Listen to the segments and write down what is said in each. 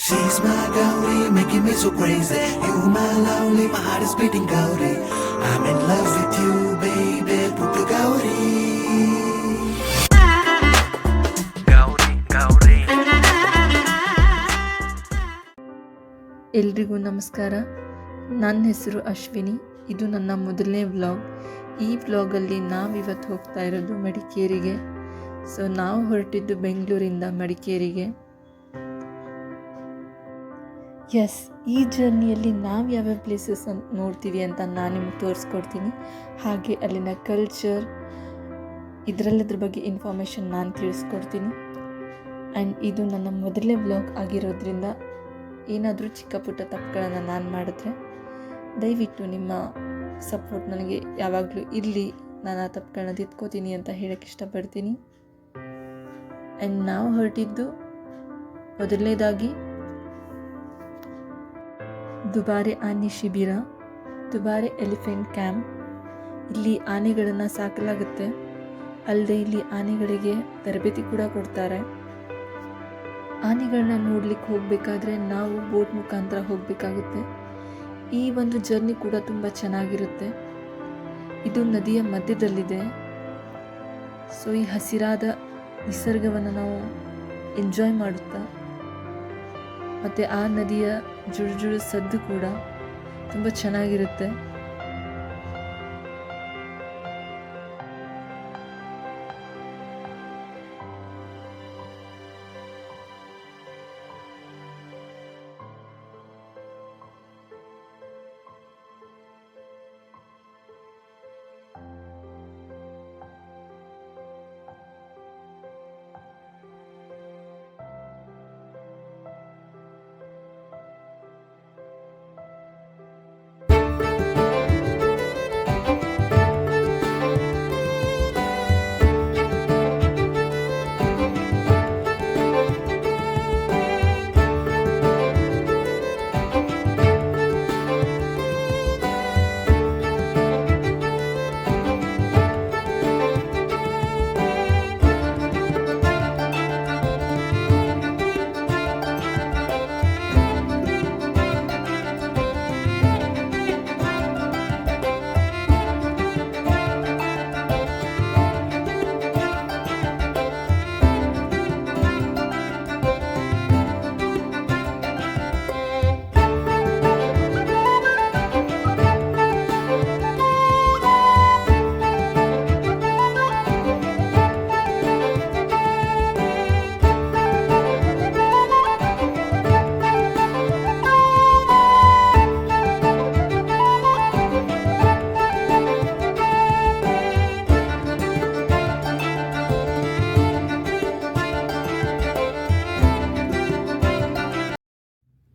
She's my Gauri, making me so crazy. You my lovely, my heart is beating Gauri. I'm in love with you, baby, Puttu Gauri. Gauri, Gauri. ಎಲ್ರಿಗೂ ನಮಸ್ಕಾರ. ನನ್ನ ಹೆಸರು ಅಶ್ವಿನಿ. ಇದು ನನ್ನ ಮೊದಲನೇ vlog. ಈ ವ್ಲಾಗಲ್ಲಿ ನಾವಿವತ್ತು ಹೋಗ್ತಾ ಇರೋದು ಮಡಿಕೇರಿಗೆ. ಸೊ ನಾವು ಹೊರಟಿದ್ದು ಬೆಂಗಳೂರಿಂದ ಮಡಿಕೇರಿಗೆ. ಎಸ್, ಈ ಜರ್ನಿಯಲ್ಲಿ ನಾವು ಯಾವ್ಯಾವ ಪ್ಲೇಸಸ್ ನೋಡ್ತೀವಿ ಅಂತ ನಾನು ನಿಮ್ಗೆ ತೋರಿಸ್ಕೊಡ್ತೀನಿ. ಹಾಗೆ ಅಲ್ಲಿನ ಕಲ್ಚರ್, ಇದರೆಲ್ಲದ್ರ ಬಗ್ಗೆ ಇನ್ಫಾರ್ಮೇಷನ್ ನಾನು ತಿಳಿಸ್ಕೊಡ್ತೀನಿ. ಆ್ಯಂಡ್ ಇದು ನನ್ನ ಮೊದಲನೇ ವ್ಲಾಗ್ ಆಗಿರೋದ್ರಿಂದ ಏನಾದರೂ ಚಿಕ್ಕ ಪುಟ್ಟ ತಪ್ಪುಗಳನ್ನು ನಾನು ಮಾಡಿದ್ರೆ ದಯವಿಟ್ಟು ನಿಮ್ಮ ಸಪೋರ್ಟ್ ನನಗೆ ಯಾವಾಗಲೂ ಇರಲಿ. ನಾನು ಆ ತಪ್ಪುಗಳನ್ನ ತಿದ್ಕೋತೀನಿ ಅಂತ ಹೇಳೋಕ್ಕೆ ಇಷ್ಟಪಡ್ತೀನಿ. ಆ್ಯಂಡ್ ನಾವು ಹೊರಟಿದ್ದು ಮೊದಲನೇದಾಗಿ ದುಬಾರೆ ಆನೆ ಶಿಬಿರ, ದುಬಾರೆ ಎಲಿಫೆಂಟ್ ಕ್ಯಾಂಪ್. ಇಲ್ಲಿ ಆನೆಗಳನ್ನು ಸಾಕಲಾಗುತ್ತೆ. ಅಲ್ಲದೆ ಇಲ್ಲಿ ಆನೆಗಳಿಗೆ ತರಬೇತಿ ಕೂಡ ಕೊಡ್ತಾರೆ. ಆನೆಗಳನ್ನ ನೋಡ್ಲಿಕ್ಕೆ ಹೋಗಬೇಕಾದ್ರೆ ನಾವು ಬೋಟ್ ಮುಖಾಂತರ ಹೋಗಬೇಕಾಗುತ್ತೆ. ಈ ಒಂದು ಜರ್ನಿ ಕೂಡ ತುಂಬ ಚೆನ್ನಾಗಿರುತ್ತೆ. ಇದು ನದಿಯ ಮಧ್ಯದಲ್ಲಿದೆ. ಸೊ ಈ ಹಸಿರಾದ ನಿಸರ್ಗವನ್ನು ನಾವು ಎಂಜಾಯ್ ಮಾಡುತ್ತಾ, ಮತ್ತು ಆ ನದಿಯ ಜುಳು ಜುಳು ಸದ್ದು ಕೂಡ ತುಂಬ ಚೆನ್ನಾಗಿರುತ್ತೆ.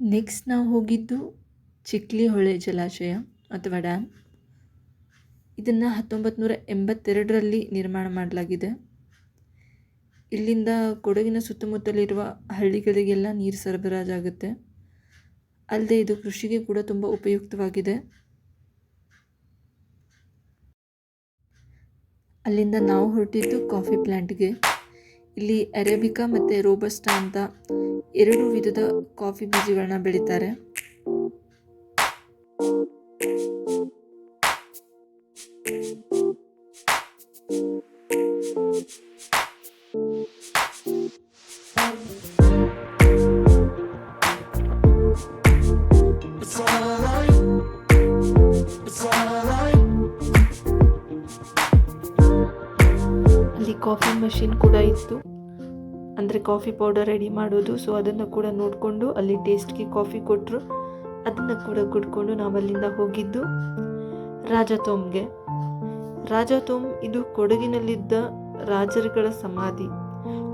ನೆಕ್ಸ್ಟ್ ನಾವು ಹೋಗಿದ್ದು ಚಿಕ್ಲಿ ಹೊಳೆ ಜಲಾಶಯ ಅಥವಾ ಡ್ಯಾಮ್. ಇದನ್ನು 1982ರಲ್ಲಿ ನಿರ್ಮಾಣ ಮಾಡಲಾಗಿದೆ. ಇಲ್ಲಿಂದ ಕೊಡಗಿನ ಸುತ್ತಮುತ್ತಲಿರುವ ಹಳ್ಳಿಗಳಿಗೆಲ್ಲ ನೀರು ಸರಬರಾಜಾಗುತ್ತೆ. ಅಲ್ಲದೆ ಇದು ಕೃಷಿಗೆ ಕೂಡ ತುಂಬ ಉಪಯುಕ್ತವಾಗಿದೆ. ಅಲ್ಲಿಂದ ನಾವು ಹೊರಟಿದ್ದು ಕಾಫಿ ಪ್ಲ್ಯಾಂಟ್ಗೆ. ಇಲ್ಲಿ ಅರೇಬಿಕಾ ಮತ್ತು ರೋಬಸ್ಟಾ ಅಂತ 2 ವಿಧದ ಕಾಫಿ ಬೀಜಗಳನ್ನ ಬೆಳೀತಾರೆ. ಅಲ್ಲಿ ಕಾಫಿ ಮಷಿನ್ ಕೂಡ ಇತ್ತು, ಅಂದರೆ ಕಾಫಿ ಪೌಡರ್ ರೆಡಿ ಮಾಡೋದು. ಸೊ ಅದನ್ನು ಕೂಡ ನೋಡಿಕೊಂಡು ಅಲ್ಲಿ ಟೇಸ್ಟ್ಗೆ ಕಾಫಿ ಕೊಟ್ಟರು. ಅದನ್ನು ಕೂಡ ಕುಡ್ಕೊಂಡು ನಾವು ಅಲ್ಲಿಂದ ಹೋಗಿದ್ದು ರಾಜತೋಮ್ಗೆ. ರಾಜತೋಮ್ ಇದು ಕೊಡಗಿನಲ್ಲಿದ್ದ ರಾಜರುಗಳ ಸಮಾಧಿ,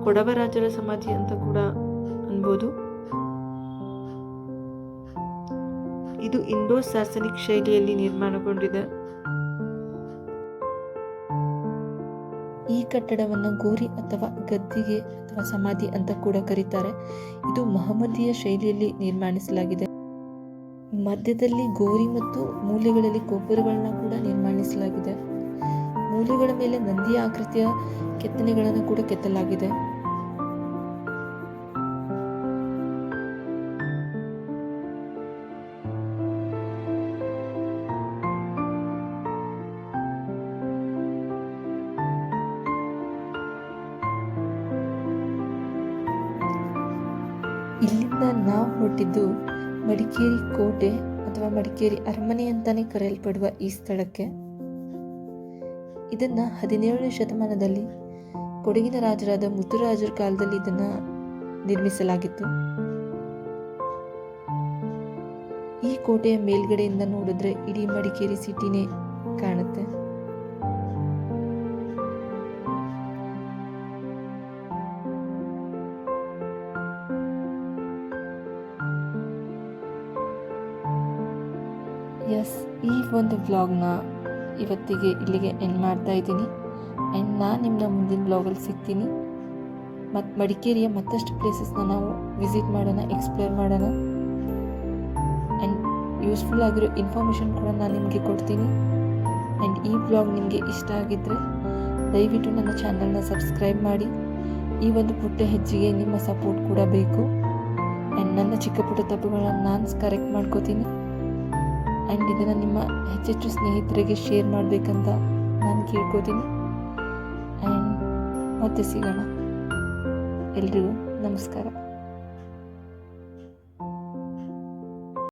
ಕೊಡವ ರಾಜರ ಸಮಾಧಿ ಅಂತ ಕೂಡ ಅನ್ಬೋದು. ಇದು ಇಂಡೋ ಸಾರ್ಸನಿಕ್ ಶೈಲಿಯಲ್ಲಿ ನಿರ್ಮಾಣಗೊಂಡಿದೆ. ಈ ಕಟ್ಟಡವನ್ನು ಗೋರಿ ಅಥವಾ ಗದ್ದಿಗೆ ಅಥವಾ ಸಮಾಧಿ ಅಂತ ಕೂಡ ಕರೀತಾರೆ. ಇದು ಮಹಮ್ಮದೀಯ ಶೈಲಿಯಲ್ಲಿ ನಿರ್ಮಾಣಿಸಲಾಗಿದೆ. ಮಧ್ಯದಲ್ಲಿ ಗೋರಿ ಮತ್ತು ಮೂಲೆಗಳಲ್ಲಿ ಗೋಪುರಗಳನ್ನ ಕೂಡ ನಿರ್ಮಾಣಿಸಲಾಗಿದೆ. ಮೂಲೆಗಳ ಮೇಲೆ ನಂದಿಯ ಆಕೃತಿಯ ಕೆತ್ತನೆಗಳನ್ನು ಕೂಡ ಕೆತ್ತಲಾಗಿದೆ. ಇಲ್ಲಿಂದ ನಾವು ಹೊರಟಿದ್ದು ಮಡಿಕೇರಿ ಕೋಟೆ ಅಥವಾ ಮಡಿಕೇರಿ ಅರಮನೆ ಅಂತಲೇ ಕರೆಯಲ್ಪಡುವ ಈ ಸ್ಥಳಕ್ಕೆ. ಇದನ್ನು 17ನೇ ಶತಮಾನದಲ್ಲಿ ಕೊಡಗಿನ ರಾಜರಾದ ಮುತ್ತುರಾಜರ ಕಾಲದಲ್ಲಿ ಇದನ್ನು ನಿರ್ಮಿಸಲಾಗಿತ್ತು. ಈ ಕೋಟೆಯ ಮೇಲ್ಗಡೆಯಿಂದ ನೋಡಿದ್ರೆ ಇಡೀ ಮಡಿಕೇರಿ ಸಿಟಿನೇ ಕಾಣುತ್ತೆ. ಎಸ್, ಈ ಒಂದು ವ್ಲಾಗ್ನ ಇವತ್ತಿಗೆ ಇಲ್ಲಿಗೆ ಎಂಡ್ ಮಾಡ್ತಾ ಇದ್ದೀನಿ. ಆ್ಯಂಡ್ ನಾನು ನಿಮ್ಮನ್ನ ಮುಂದಿನ ವ್ಲಾಗಲ್ಲಿ ಸಿಗ್ತೀನಿ. ಮತ್ತು ಮಡಿಕೇರಿಯ ಮತ್ತಷ್ಟು ಪ್ಲೇಸಸ್ನ ನಾವು ವಿಸಿಟ್ ಮಾಡೋಣ, ಎಕ್ಸ್ಪ್ಲೋರ್ ಮಾಡೋಣ. ಆ್ಯಂಡ್ ಯೂಸ್ಫುಲ್ ಆಗಿರೋ ಇನ್ಫಾರ್ಮೇಷನ್ ಕೂಡ ನಾನು ನಿಮಗೆ ಕೊಡ್ತೀನಿ. ಆ್ಯಂಡ್ ಈ ವ್ಲಾಗ್ ನಿಮಗೆ ಇಷ್ಟ ಆಗಿದ್ದರೆ ದಯವಿಟ್ಟು ನನ್ನ ಚಾನಲ್ನ ಸಬ್ಸ್ಕ್ರೈಬ್ ಮಾಡಿ. ಈ ಒಂದು ಪುಟ್ಟ ಹೆಜ್ಜೆಗೆ ನಿಮ್ಮ ಸಪೋರ್ಟ್ ಕೂಡ ಬೇಕು. ಆ್ಯಂಡ್ ನನ್ನ ಚಿಕ್ಕ ಪುಟ್ಟ ತಪ್ಪುಗಳನ್ನು ನಾನು ಕರೆಕ್ಟ್ ಮಾಡ್ಕೋತೀನಿ. ಆ್ಯಂಡ್ ಇದನ್ನು ನಿಮ್ಮ ಹೆಚ್ಚೆಚ್ಚು ಸ್ನೇಹಿತರಿಗೆ ಶೇರ್ ಮಾಡಬೇಕಂತ ನಾನು ಕೇಳ್ಕೋತೀನಿ. ಆ್ಯಂಡ್ ಮತ್ತೆ ಸಿಗೋಣ. ಎಲ್ರಿಗೂ ನಮಸ್ಕಾರ.